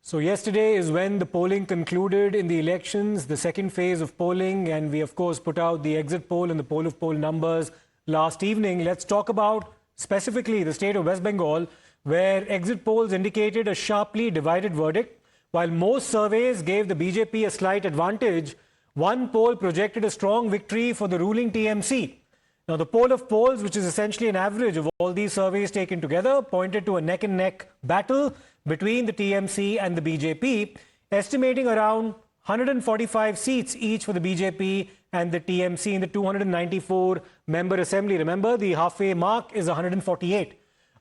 So yesterday is when the polling concluded in the elections, the second phase of polling, and we of course put out the exit poll and the poll of poll numbers last evening. Let's talk about specifically the state of West Bengal, where exit polls indicated a sharply divided verdict. While most surveys gave the BJP a slight advantage, one poll projected a strong victory for the ruling TMC. Now, the poll of polls, which is essentially an average of all these surveys taken together, pointed to a neck-and-neck battle between the TMC and the BJP, estimating around 145 seats each for the BJP and the TMC in the 294-member assembly. Remember, the halfway mark is 148.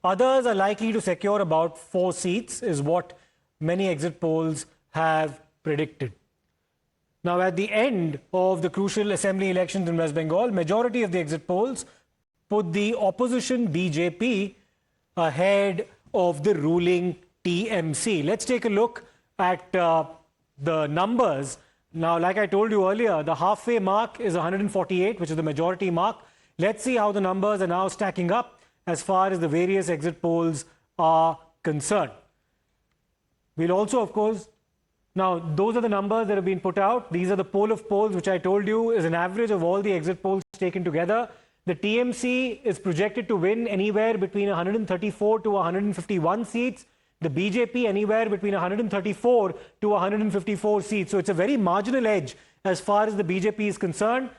Others are likely to secure about 4 seats, is what many exit polls have predicted. Now, at the end of the crucial assembly elections in West Bengal, majority of the exit polls put the opposition BJP ahead of the ruling TMC. Let's take a look at the numbers. Now, like I told you earlier, the halfway mark is 148, which is the majority mark. Let's see how the numbers are now stacking up as far as the various exit polls are concerned. We'll also, of course, now those are the numbers that have been put out. These are the poll of polls, which I told you is an average of all the exit polls taken together. The TMC is projected to win anywhere between 134 to 151 seats. The BJP anywhere between 134 to 154 seats. So it's a very marginal edge as far as the BJP is concerned.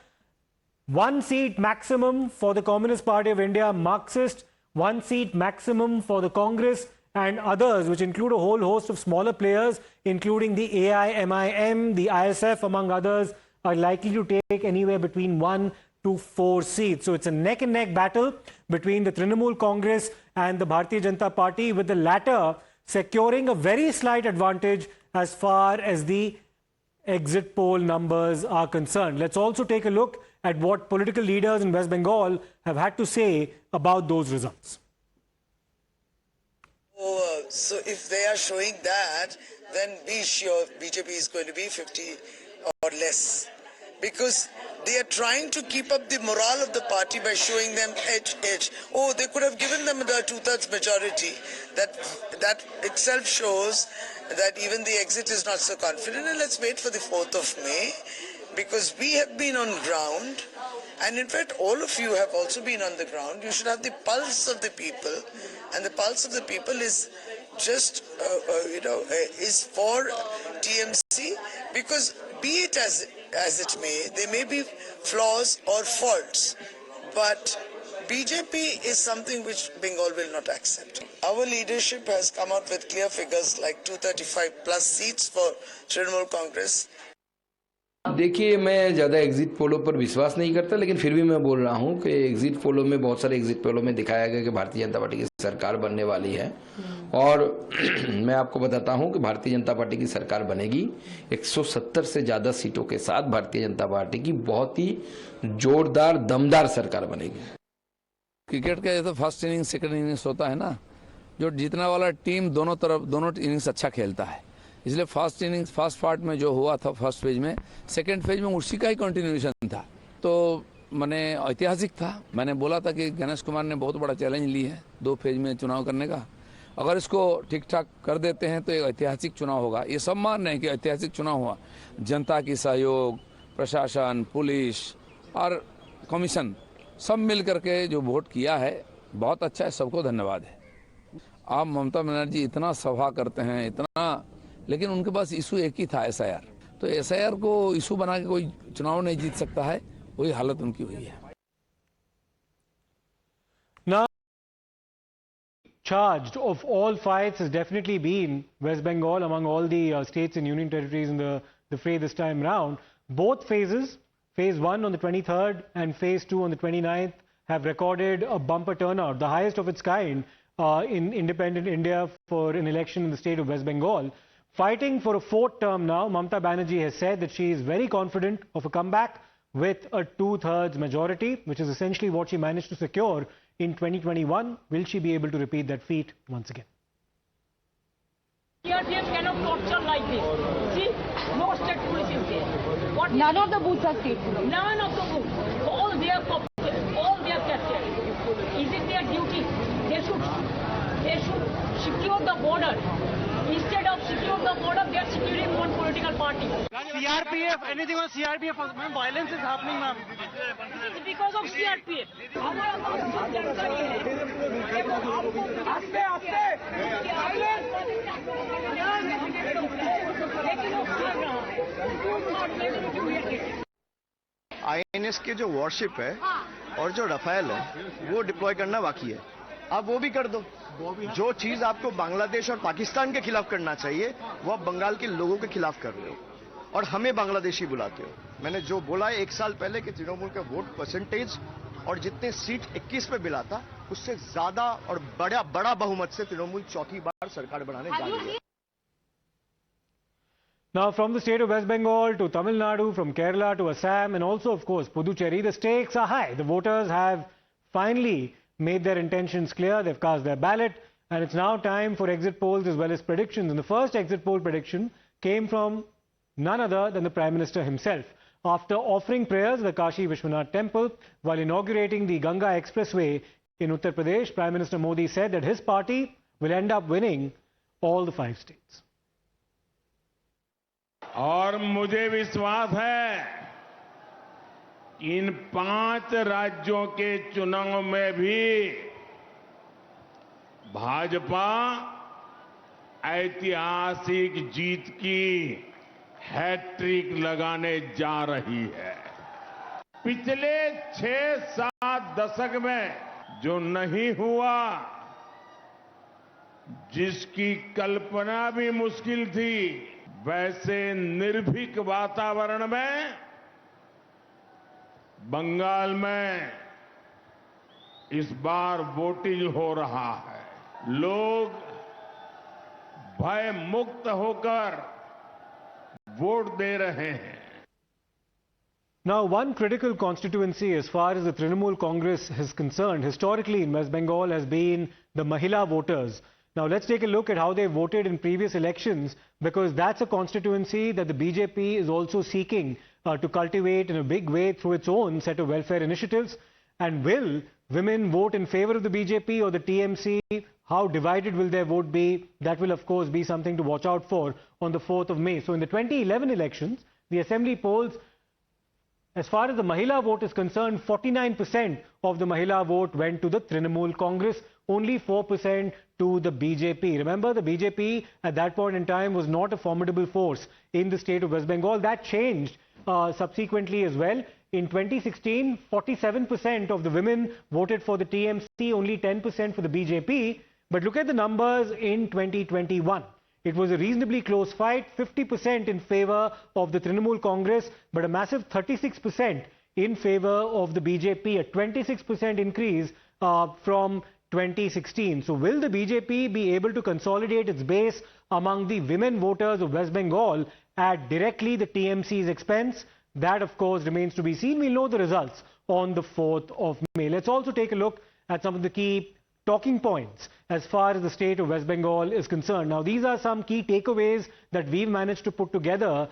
1 seat maximum for the Communist Party of India, Marxist, 1 seat maximum for the Congress and others, which include a whole host of smaller players, including the AIMIM, the ISF, among others, are likely to take anywhere between 1 to 4 seats. So it's a neck-and-neck battle between the Trinamool Congress and the Bharatiya Janata Party, with the latter securing a very slight advantage as far as the exit poll numbers are concerned. Let's also take a look at what political leaders in West Bengal have had to say about those results. So if they are showing that, then be sure BJP is going to be 50 or less. Because they are trying to keep up the morale of the party by showing them edge. Oh, they could have given them the 2/3 majority. That itself shows that even the exit is not so confident. And let's wait for the 4th of May, because we have been on ground. And in fact, all of you have also been on the ground. You should have the pulse of the people. And the pulse of the people is just, is for TMC, because be it as it may, there may be flaws or faults, but BJP is something which Bengal will not accept. Our leadership has come out with clear figures like 235 plus seats for Trinamool Congress. देखिए, मैं ज़्यादा exit पोलों पर विश्वास नहीं करता, लेकिन फिर भी मैं बोल रहा हूँ कि एग्जिट पोलों में बहुत सारे एग्जिट पोलों में दिखाया गया कि भारतीय जनता पार्टी की सरकार बनने वाली है। और मैं आपको बताता हूँ कि भारतीय जनता पार्टी की सरकार बनेगी। 170 से ज़्यादा सीटों के साथ भारतीय जनता पार्टी की बहुत ही जोरदार दमदार सरकार बनेगी। क्रिकेट का जैसे फर्स्ट इनिंग्स सेकंड इनिंग्स होता है ना, जो जीतने वाला टीम दोनों इनिंग्स अच्छा खेलता है, इसलिए फर्स्ट पार्ट में जो हुआ था फर्स्ट फेज में, सेकंड फेज में उसी का ही कंटिन्यूएशन था। तो मैंने ऐतिहासिक था। मैंने बोला था कि गणेश कुमार ने बहुत बड़ा चैलेंज ली है 2 फेज में चुनाव करने का। अगर इसको ठीक ठाक कर देते हैं तो एक ऐतिहासिक चुनाव होगा। ये सब मान रहे हैं कि ऐतिहासिक चुनाव हुआ। जनता की सहयोग, प्रशासन, पुलिस और कमीशन सब मिल करके जो वोट किया है, बहुत अच्छा है, सबको धन्यवाद है। आप ममता बनर्जी इतना सभा करते हैं, इतना, लेकिन उनके पास इशू एक ही था, SIR। तो SIR को इशू बना के कोई चुनाव नहीं जीत सकता है, वही हालत उनकी हुई है। Now, charged of all fights has definitely been West Bengal among all the states and union territories in the fray this time round. Both phases, phase 1 on the 23rd and phase 2 on the 29th, have recorded a bumper turnout, the highest of its kind in independent India for an election in the state of West Bengal. Fighting for a 4th term now, Mamta Banerjee has said that she is very confident of a comeback with a 2/3 majority, which is essentially what she managed to secure in 2021. Will she be able to repeat that feat once again? CRPF cannot torture like this. See, no state police is there. None of the booths are state police. None of the booths. All their captured. Is it their duty? They should secure the border. Instead of secure the party. CRPF, anything on CRPF? Ma'am, violence is happening, ma'am. It's because of CRPF. हमारा पास सब जानकारी है। देखो आपको आस्ते आस्ते लेकिन वो भाग रहा है। आईएनएस के जो वॉरशिप है और जो रफाल है वो डिप्लॉय करना बाकी है। आप वो भी कर दो। जो चीज आपको बांग्लादेश और पाकिस्तान के खिलाफ करना चाहिए वो आप बंगाल के लोगों के खिलाफ कर रहे हो और हमें बांग्लादेशी बुलाते हो। मैंने जो बोला है 1 साल पहले कि तृणमूल का वोट परसेंटेज और जितने सीट 21 पे मिला था उससे ज्यादा और बड़ा बहुमत से तृणमूल चौथी बार सरकार बनाने जा रही है। Now, from the state of West Bengal to Tamil Nadu, from Kerala to Assam, and also, of course, Puducherry, the stakes are high. The voters have finally made their intentions clear. They've cast their ballot, and it's now time for exit polls as well as predictions. And the first exit poll prediction came from none other than the Prime Minister himself. After offering prayers at the Kashi Vishwanath temple while inaugurating the Ganga Expressway in Uttar Pradesh, Prime Minister Modi said that his party will end up winning all the 5 states. और मुझे विश्वास है कि इन 5 राज्यों के चुनाव में भी भाजपा ऐतिहासिक जीत की हैट्रिक लगाने जा रही है। पिछले 6-7 दशक में जो नहीं हुआ, जिसकी कल्पना भी मुश्किल थी, वैसे निर्भीक वातावरण में बंगाल में इस बार वोटिंग हो रहा है। लोग भय मुक्त होकर वोट दे रहे हैं। Now, one critical constituency as far as the Trinamool Congress is concerned, historically in West Bengal, has been the Mahila voters. Now, let's take a look at how they voted in previous elections, because that's a constituency that the BJP is also seeking to cultivate in a big way through its own set of welfare initiatives. And will women vote in favor of the BJP or the TMC? How divided will their vote be? That will, of course, be something to watch out for on the 4th of May. So, in the 2011 elections, the assembly polls, as far as the Mahila vote is concerned, 49% of the Mahila vote went to the Trinamool Congress, only 4% to the BJP. Remember, the BJP at that point in time was not a formidable force in the state of West Bengal. That changed subsequently as well. In 2016, 47% of the women voted for the TMC, only 10% for the BJP. But look at the numbers in 2021. It was a reasonably close fight, 50% in favor of the Trinamool Congress, but a massive 36% in favor of the BJP, a 26% increase from 2016. So will the BJP be able to consolidate its base among the women voters of West Bengal at directly the TMC's expense? That, of course, remains to be seen. We'll know the results on the 4th of May. Let's also take a look at some of the key talking points as far as the state of West Bengal is concerned. Now, these are some key takeaways that we've managed to put together,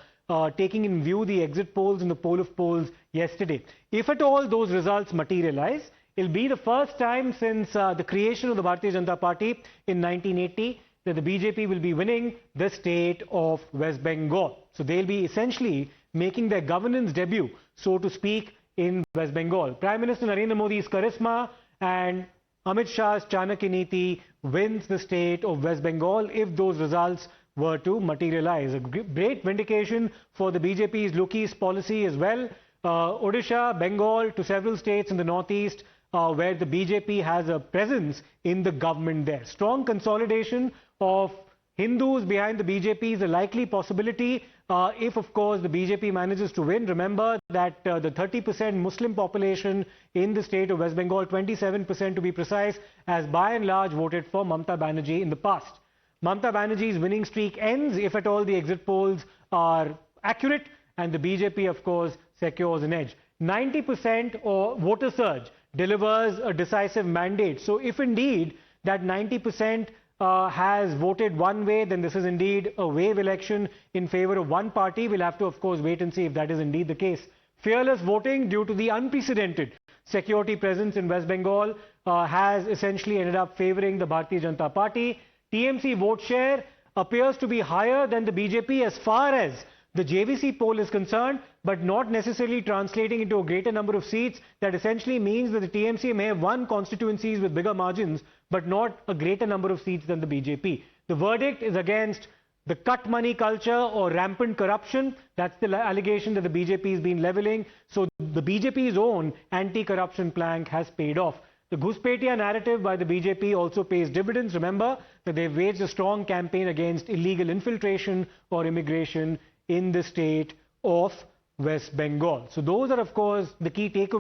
taking in view the exit polls and the poll of polls yesterday. If at all those results materialize, it'll be the first time since the creation of the Bharatiya Janata Party in 1980 that the BJP will be winning the state of West Bengal. So they'll be essentially making their governance debut, so to speak, in West Bengal. Prime Minister Narendra Modi's charisma and Amit Shah's Chanakya Niti wins the state of West Bengal if those results were to materialize. A great vindication for the BJP's Lotus policy as well. Odisha, Bengal to several states in the northeast where the BJP has a presence in the government there. Strong consolidation of Hindus behind the BJP is a likely possibility if, of course, the BJP manages to win. Remember that the 30% Muslim population in the state of West Bengal, 27% to be precise, has by and large voted for Mamta Banerjee in the past. Mamta Banerjee's winning streak ends if at all the exit polls are accurate, and the BJP, of course, secures an edge. 90% or voter surge delivers a decisive mandate. So if indeed that 90% has voted one way, then this is indeed a wave election in favor of one party. We'll have to, of course, wait and see if that is indeed the case. Fearless voting due to the unprecedented security presence in West Bengal has essentially ended up favoring the Bharatiya Janata Party. TMC vote share appears to be higher than the BJP as far as the JVC poll is concerned, but not necessarily translating into a greater number of seats. That essentially means that the TMC may have won constituencies with bigger margins, but not a greater number of seats than the BJP. The verdict is against the cut money culture or rampant corruption. That's the allegation that the BJP has been leveling. So the BJP's own anti-corruption plank has paid off. The Ghuspetia narrative by the BJP also pays dividends. Remember that they've waged a strong campaign against illegal infiltration or immigration in the state of West Bengal. So those are, of course, the key takeaways.